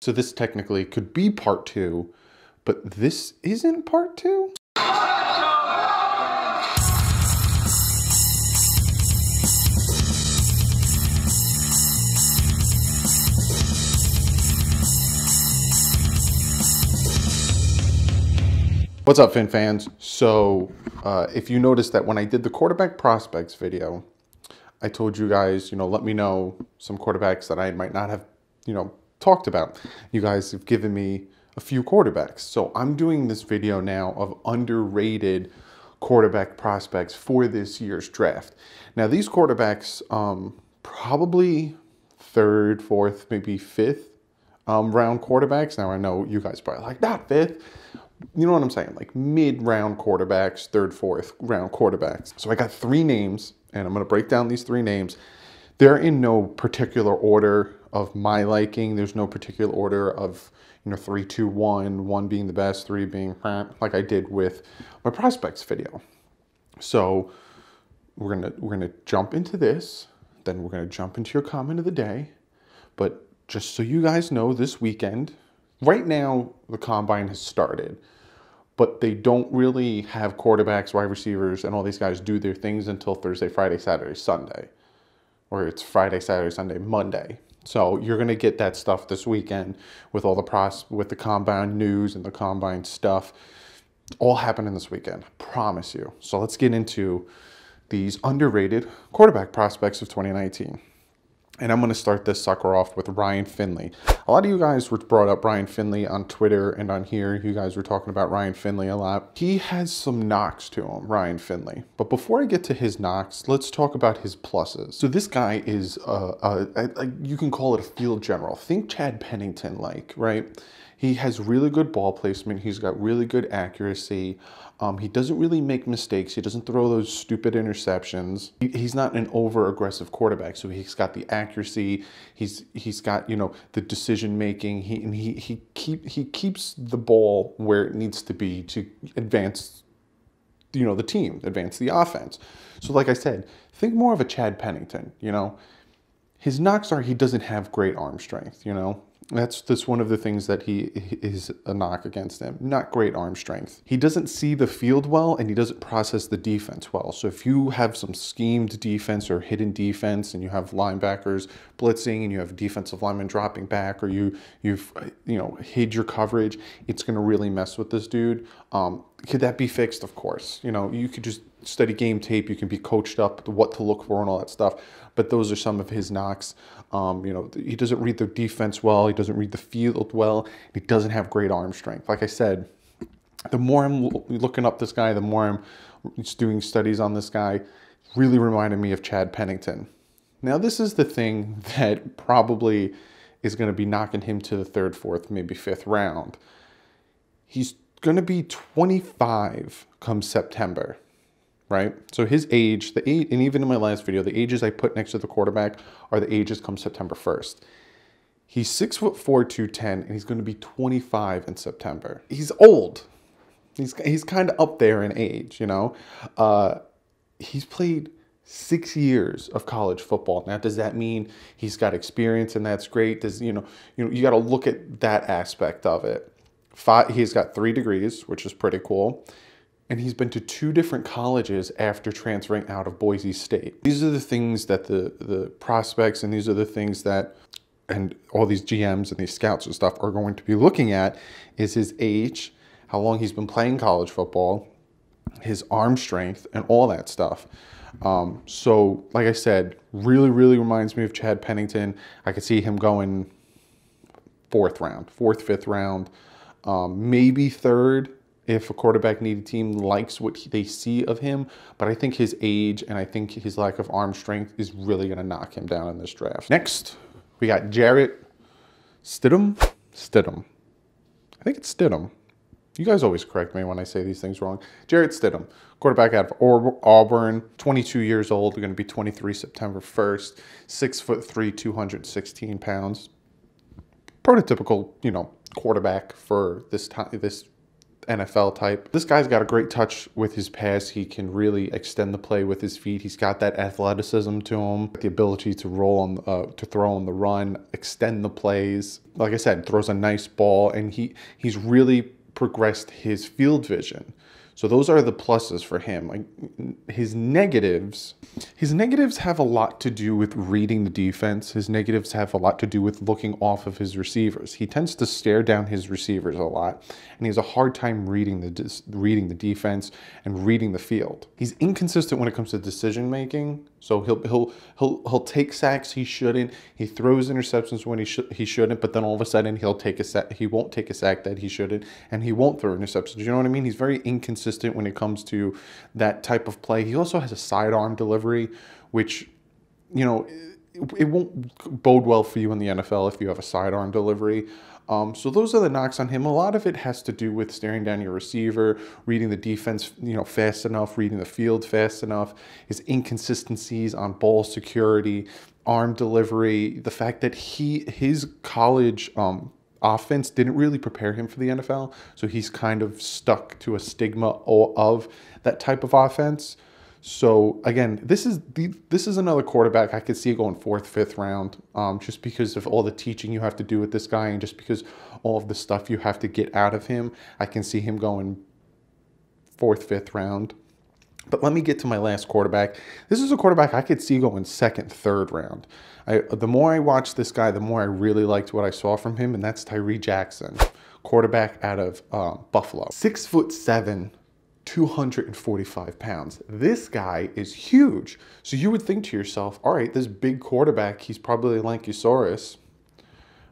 So this technically could be part 2, but this isn't part 2? What's up, Fin fans? So if you noticed that when I did the quarterback prospects video, I told you guys, let me know some quarterbacks that I might not have, talked about. You guys have given me a few quarterbacks. So I'm doing this video now of underrated quarterback prospects for this year's draft. Now these quarterbacks, probably 3rd, 4th, maybe 5th round quarterbacks. Now I know you guys probably like, not 5th. You know what I'm saying? Like mid-round quarterbacks, 3rd, 4th round quarterbacks. So I got 3 names, and I'm going to break down these 3 names. They're in no particular order of my liking. There's no particular order of, 3, 2, 1, 1 being the best, 3 being like I did with my prospects video. So we're gonna jump into this, then we're gonna jump into your comment of the day. But just so you guys know, this weekend, right now, the combine has started, but they don't really have quarterbacks, wide receivers, and all these guys do their things until Thursday, Friday, Saturday, Sunday. Or it's Friday, Saturday, Sunday, Monday. So you're going to get that stuff this weekend with all with the combine news and the combine stuff. All happening this weekend, I promise you. So let's get into these underrated quarterback prospects of 2019. And I'm going to start this sucker off with Ryan Finley. A lot of you guys brought up Ryan Finley on Twitter and on here. You guys were talking about Ryan Finley a lot. He has some knocks to him, Ryan Finley. But before I get to his knocks, let's talk about his pluses. So this guy is, you can call it a field general. Think Chad Pennington-like, right? He has really good ball placement. He's got really good accuracy. He doesn't really make mistakes. He doesn't throw those stupid interceptions. He's not an over-aggressive quarterback, so he's got the accuracy. He's got, the decision making. He keeps the ball where it needs to be to advance, the team, advance the offense. So like I said, think more of a Chad Pennington. His knocks are he doesn't have great arm strength. That's one of the things that he is a knock against him. Not great arm strength. He doesn't see the field well, and he doesn't process the defense well. So if you have some schemed defense or hidden defense, and you have linebackers blitzing, and you have defensive linemen dropping back, or you've hid your coverage, it's going to really mess with this dude. Could that be fixed? Of course. You could just study game tape. You can be coached up what to look for and all that stuff. But those are some of his knocks. He doesn't read the defense well. He doesn't read the field well. He doesn't have great arm strength. Like I said, the more I'm looking up this guy, the more I'm doing studies on this guy, really reminded me of Chad Pennington. Now, this is the thing that probably is going to be knocking him to the 3rd, 4th, maybe 5th round. He's going to be 25 come September. Right? So his age, and even in my last video, the ages I put next to the quarterback are the ages come September 1st. He's 6'4", 210, and he's going to be 25 in September. He's old. He's kind of up there in age, He's played 6 years of college football. Now, does that mean he's got experience and that's great? You got to look at that aspect of it. He's got 3 degrees, which is pretty cool. And he's been to 2 different colleges after transferring out of Boise State. These are the things that the prospects, and these are the things that, and all these GMs and these scouts and stuff are going to be looking at, is his age, how long he's been playing college football, his arm strength, and all that stuff. So, like I said, really, really reminds me of Chad Pennington. I could see him going 4th round, 4th, 5th round, maybe 3rd. If a quarterback needy team likes what they see of him. But I think his age and I think his lack of arm strength is really going to knock him down in this draft. Next, we got Jarrett Stidham. I think it's Stidham. You guys always correct me when I say these things wrong. Jarrett Stidham, quarterback out of Auburn, 22 years old. Going to be 23 September 1st. 6'3", 216 pounds. Prototypical, quarterback for this time, this NFL type. This guy's got a great touch with his pass. He can really extend the play with his feet. He's got that athleticism to him, the ability to roll on, to throw on the run, extend the plays. Like I said, throws a nice ball, and he's really progressed his field vision. So those are the pluses for him. Like his negatives have a lot to do with reading the defense. His negatives have a lot to do with looking off of his receivers. He tends to stare down his receivers a lot, and he has a hard time reading the defense and reading the field. He's inconsistent when it comes to decision making. So he'll take sacks he shouldn't. He throws interceptions when he shouldn't, but then all of a sudden he'll take a sack. He won't take a sack that he shouldn't, and he won't throw interceptions. You know what I mean? He's very inconsistent when it comes to that type of play. He also has a sidearm delivery, which, you know, it won't bode well for you in the NFL if you have a sidearm delivery. So those are the knocks on him. A lot of it has to do with staring down your receiver, reading the defense, you know, fast enough, reading the field fast enough, his inconsistencies on ball security, arm delivery, the fact that his college offense didn't really prepare him for the NFL, so he's kind of stuck to a stigma of that type of offense. So again, this is another quarterback I could see going 4th, 5th round, just because of all the teaching you have to do with this guy, and just because all of the stuff you have to get out of him. I can see him going 4th, 5th round. But let me get to my last quarterback. This is a quarterback I could see going 2nd, 3rd round. The more I watched this guy, the more I really liked what I saw from him, and that's Tyree Jackson, quarterback out of Buffalo. 6'7", 245 pounds. This guy is huge. So you would think to yourself, all right, this big quarterback, he's probably a Lankysaurus.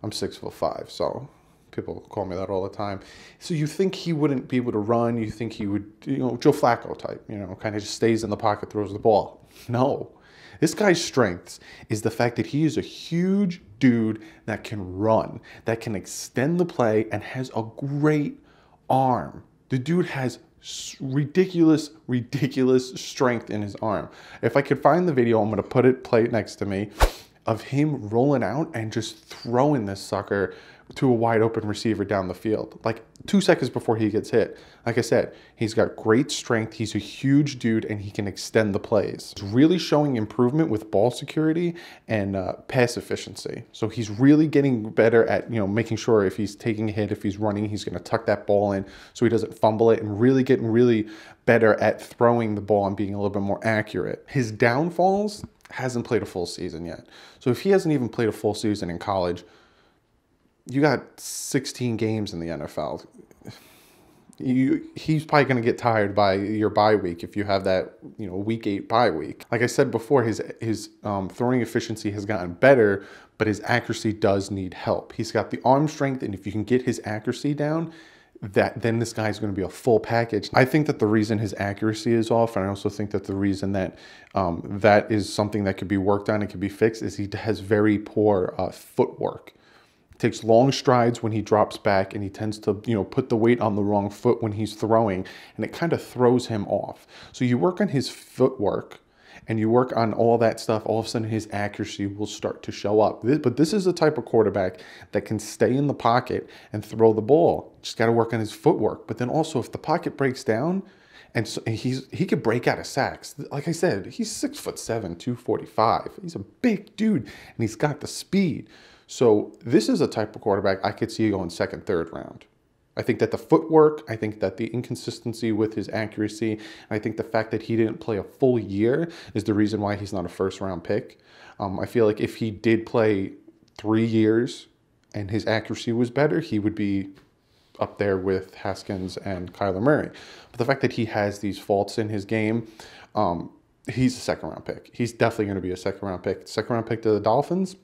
I'm 6'5", so people call me that all the time. So you think he wouldn't be able to run. You think he would, you know, Joe Flacco type, you know, kind of just stays in the pocket, throws the ball. No. This guy's strengths is the fact that he is a huge dude that can run, that can extend the play, and has a great arm. The dude has ridiculous strength in his arm. If I could find the video, I'm going to play it next to me, of him rolling out and just throwing this sucker to a wide open receiver down the field, like 2 seconds before he gets hit. Like I said, he's got great strength. He's a huge dude, and he can extend the plays. He's really showing improvement with ball security and pass efficiency. So he's really getting better at, you know, making sure if he's taking a hit, if he's running, he's going to tuck that ball in so he doesn't fumble it, and really getting really better at throwing the ball and being a little bit more accurate. His downfalls, hasn't played a full season yet. So if he hasn't even played a full season in college, you got 16 games in the NFL. He's probably going to get tired by your bye week if you have that, you know, week 8 bye week. Like I said before, his throwing efficiency has gotten better, but his accuracy does need help. He's got the arm strength, and if you can get his accuracy down, then this guy's going to be a full package. I think that the reason his accuracy is off, and I also think that the reason that that is something that could be worked on and could be fixed, is he has very poor footwork. Takes long strides when he drops back, and he tends to, you know, put the weight on the wrong foot when he's throwing, and it kind of throws him off. So you work on his footwork and you work on all that stuff, all of a sudden his accuracy will start to show up. But this is the type of quarterback that can stay in the pocket and throw the ball. Just got to work on his footwork. But then also, if the pocket breaks down, and so he could break out of sacks. Like I said, he's 6'7", 245. He's a big dude, and he's got the speed. So this is a type of quarterback I could see going 2nd, 3rd round. I think that the footwork, I think that the inconsistency with his accuracy, and I think the fact that he didn't play a full year is the reason why he's not a 1st round pick. I feel like if he did play 3 years and his accuracy was better, he would be up there with Haskins and Kyler Murray. But the fact that he has these faults in his game, he's a 2nd round pick. He's definitely going to be a 2nd round pick. 2nd round pick to the Dolphins,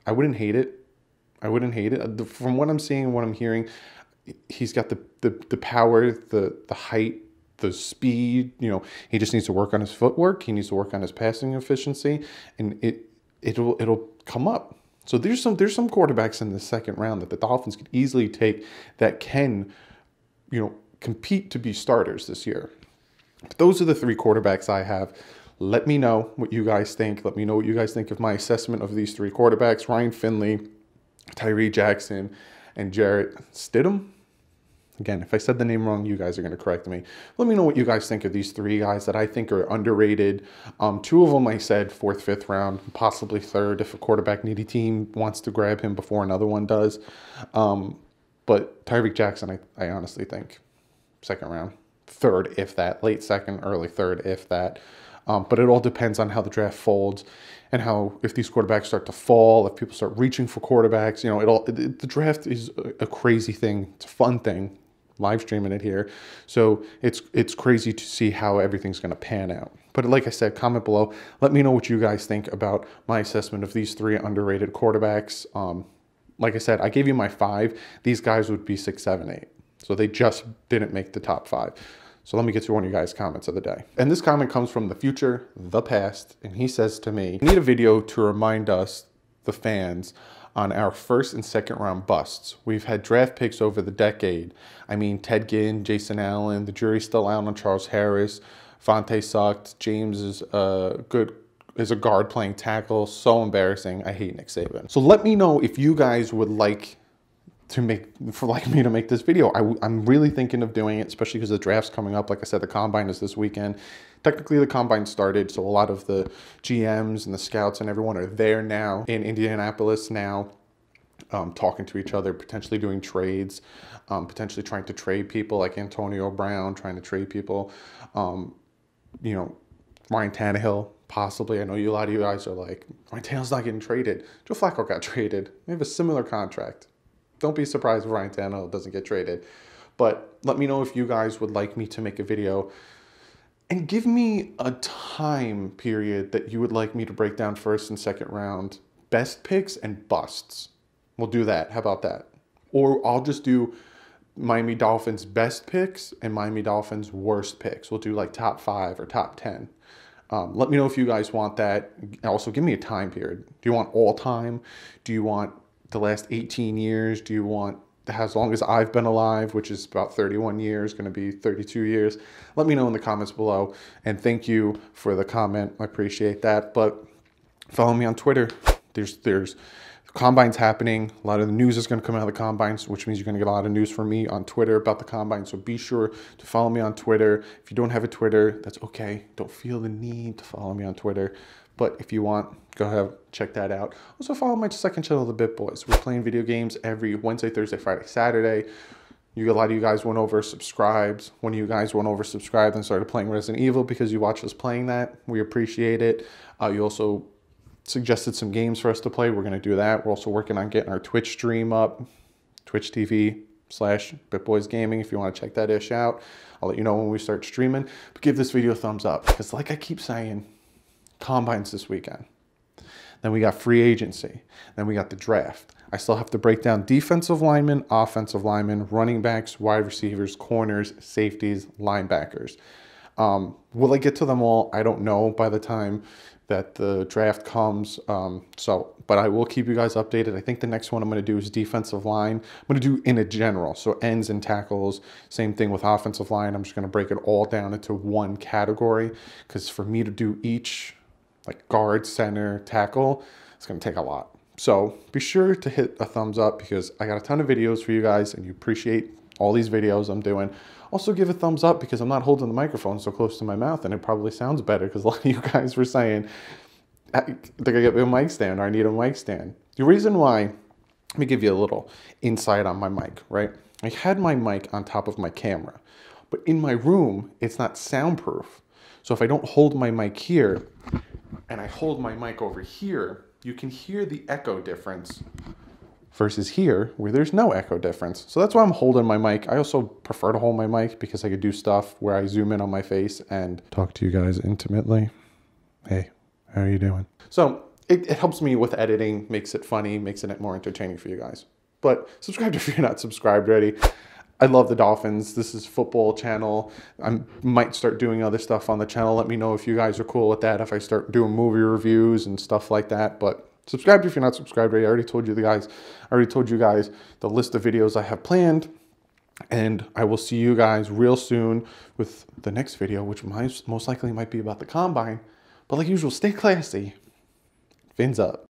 I wouldn't hate it. I wouldn't hate it. From what I'm seeing and what I'm hearing, he's got the power, the height, the speed. You know, he just needs to work on his footwork. He needs to work on his passing efficiency, and it'll come up. So there's some quarterbacks in the 2nd round that the Dolphins could easily take that can, you know, compete to be starters this year. But those are the 3 quarterbacks I have. Let me know what you guys think. Let me know what you guys think of my assessment of these 3 quarterbacks: Ryan Finley, Tyree Jackson, and Jarrett Stidham. Again, if I said the name wrong, you guys are going to correct me. Let me know what you guys think of these three guys that I think are underrated. Two of them I said 4th, 5th round, possibly 3rd if a quarterback needy team wants to grab him before another one does. But Tyree Jackson, I honestly think 2nd round, 3rd if that, late 2nd, early 3rd if that. But it all depends on how the draft folds and how, if these quarterbacks start to fall, if people start reaching for quarterbacks, you know, the draft is a crazy thing. It's a fun thing. Live streaming it here, so it's crazy to see how everything's going to pan out. But like I said, comment below, let me know what you guys think about my assessment of these 3 underrated quarterbacks. Like I said, I gave you my 5. These guys would be 6, 7, 8, so they just didn't make the top 5. So let me get to one of you guys' comments of the day. And this comment comes from the future, the past, and he says to me, "I need a video to remind us, the fans, on our 1st and 2nd round busts. We've had draft picks over the decade. I mean, Ted Ginn, Jason Allen, the jury's still out on Charles Harris. Fonte sucked. James is a guard playing tackle. So embarrassing. I hate Nick Saban." So let me know if you guys would like me to make this video. I'm really thinking of doing it, especially because the draft's coming up. Like I said, the combine is this weekend. Technically, the combine started, so a lot of the GMs and the scouts and everyone are there now in Indianapolis now, talking to each other, potentially doing trades, potentially trying to trade people like Antonio Brown, trying to trade people, you know, Ryan Tannehill, possibly. I know a lot of you guys are like, Ryan Tannehill's not getting traded. Joe Flacco got traded. They have a similar contract. Don't be surprised if Ryan Tannehill doesn't get traded. But let me know if you guys would like me to make a video. And give me a time period that you would like me to break down 1st and 2nd round best picks and busts. We'll do that. How about that? Or I'll just do Miami Dolphins best picks and Miami Dolphins worst picks. We'll do like top 5 or top 10. Let me know if you guys want that. Also, give me a time period. Do you want all time? Do you want the last 18 years? Do you want as long as I've been alive, which is about 31 years, going to be 32 years? Let me know in the comments below. And thank you for the comment. I appreciate that. But follow me on Twitter. There's Combine's happening. A lot of the news is going to come out of the Combines, which means you're going to get a lot of news from me on Twitter about the Combine. So be sure to follow me on Twitter. If you don't have a Twitter, that's okay. Don't feel the need to follow me on Twitter. But if you want, go ahead, check that out. Also follow my 2nd channel, The Bit Boys. We're playing video games every Wednesday, Thursday, Friday, Saturday. A lot of you guys went over, subscribed. One of you guys went over, subscribed, and started playing Resident Evil because you watched us playing that. We appreciate it. You also suggested some games for us to play. We're going to do that. We're also working on getting our Twitch stream up, Twitch TV/BitBoysGaming. If you want to check that ish out, I'll let you know when we start streaming. But give this video a thumbs up because, like I keep saying, Combines this weekend. Then we got free agency. Then we got the draft. I still have to break down defensive linemen, offensive linemen, running backs, wide receivers, corners, safeties, linebackers. Will I get to them all? I don't know by the time that the draft comes. But I will keep you guys updated. I think the next one I'm going to do is defensive line. I'm going to do in a general, so ends and tackles. Same thing with offensive line. I'm just going to break it all down into one category because for me to do each, like guard, center, tackle, it's going to take a lot. So be sure to hit a thumbs up because I got a ton of videos for you guys and you appreciate all these videos I'm doing. Also give a thumbs up because I'm not holding the microphone so close to my mouth and it probably sounds better because a lot of you guys were saying, I think I get a mic stand or I need a mic stand. The reason why, let me give you a little insight on my mic, right? I had my mic on top of my camera, but in my room, it's not soundproof. So if I don't hold my mic here and I hold my mic over here, you can hear the echo difference versus here where there's no echo difference. So that's why I'm holding my mic. I also prefer to hold my mic because I could do stuff where I zoom in on my face and talk to you guys intimately. Hey, how are you doing? So it helps me with editing, makes it funny, makes it more entertaining for you guys. But subscribe if you're not subscribed already. I love the Dolphins. This is football channel. I might start doing other stuff on the channel. Let me know if you guys are cool with that, if I start doing movie reviews and stuff like that. But subscribe if you're not subscribed already. I already told you guys the list of videos I have planned. And I will see you guys real soon with the next video, which most likely might be about the Combine. But like usual, stay classy. Fins up.